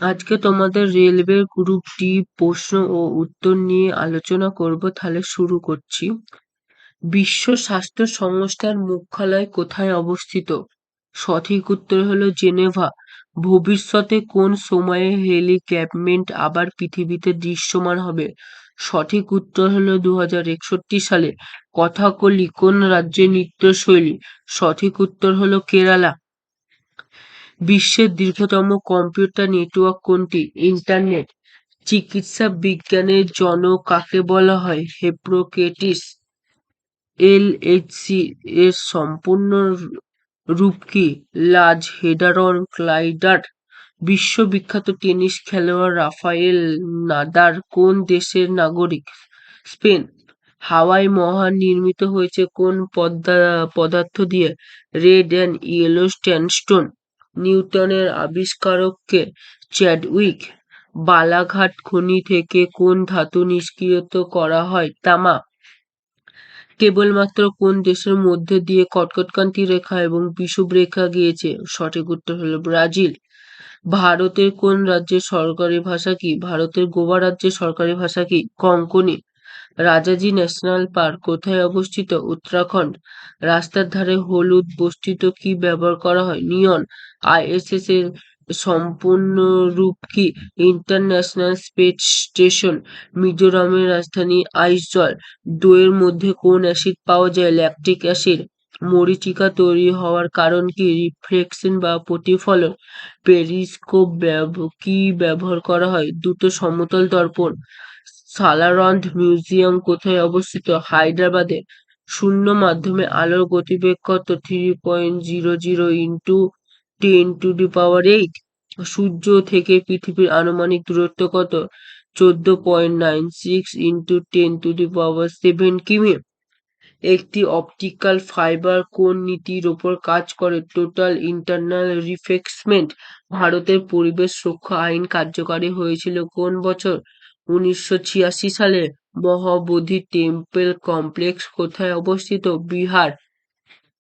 আজকে তোমাদের railway group D প্রশ্ন ও উত্তর নিয়ে আলোচনা করব। তাহলে শুরু করছি। বিশ্ব স্বাস্থ্য সংস্থার মুখ্যালয় কোথায় অবস্থিত? সঠিক উত্তর হলো জেনেভা। ভবিষ্যতে কোন সময়ে হেলিক্যাপ্টার আবার পৃথিবীতে দৃশ্যমান হবে? সঠিক উত্তর হলো 2061 সালে। কথাকলি কোন রাজ্যের নৃত্যশৈলী? সঠিক উত্তর হলো কেরালা। বিশ্বের দীর্ঘতম কম্পিউটার নেটওয়ার্ক কোনটি? ইন্টারনেট। চিকিৎসা বিজ্ঞানের জনক কাকে বলা হয়? হিপ্পোক্রেটিস। এলএইচসি এর সম্পূর্ণ রূপ কি? লাজ হেডারন ক্লাইডার। বিশ্ববিখ্যাত টেনিস খেলোয়াড় রাফায়েল নাদাল কোন দেশের নাগরিক? স্পেন। হাওয়াই মহান নির্মিত হয়েছে কোন পদার্থ দিয়ে? Red and yellow sandstone. নিউটনের আবিষ্কারককে? চ্যাডউইক। বালাঘাট খনি থেকে কোন ধাতু নিষ্ক্রিয় করা হয়? তামা। কেবলমাত্র কোন দেশের মধ্যে দিয়ে কর্কটক্রান্তি রেখা এবং বিষুবরেখা গিয়েছে? সঠিক উত্তর হলো ব্রাজিল। ভারতের কোন রাজ্যের সরকারি ভাষা কি? ভারতের গোয়া রাজ্যের সরকারি ভাষা কি? কোঙ্কণি। রাজাজি ন্যাশনাল পার্ক কোথায় অবস্থিত? উত্তরাখণ্ড। রাস্তার ধারে হলুদ বস্তিত কি ব্যবহার করা হয়? নিয়ন। আইএসএস এর সম্পূর্ণ রূপ কি? International space station. মিজোরামের রাজধানী আইজল। দইয়ের মধ্যে কোন অ্যাসিড পাওয়া যায়? Lactic acid. মরীচিকা তৈরি হওয়ার কারণ কি? রিফ্লেকশন বা প্রতিফলন। পেরিস্কোপ কি ব্যবহার করা হয়? দুটো সমতল দর্পণ। সালারন্ড মিউজিয়াম কোথায় অবস্থিত? হায়দ্রাবাদে। শূন্য মাধ্যমে আলোর গতিবেগ কত? 3.00 ইন্টু 10⁸ সূর্য থেকে পৃথিবীর আনুমানিক দূরত্ব কত? 14.96 ইন্টু 10⁷ কিমি। একটি অপটিক্যাল ফাইবার কোন নীতির ওপর কাজ করে? Total internal reflection. ভারতের পরিবেশ রক্ষা আইন কার্যকরী হয়েছিল কোন বছর? 1986 সালে। মহাবোধি টেম্পল কমপ্লেক্স কোথায় অবস্থিত? বিহার।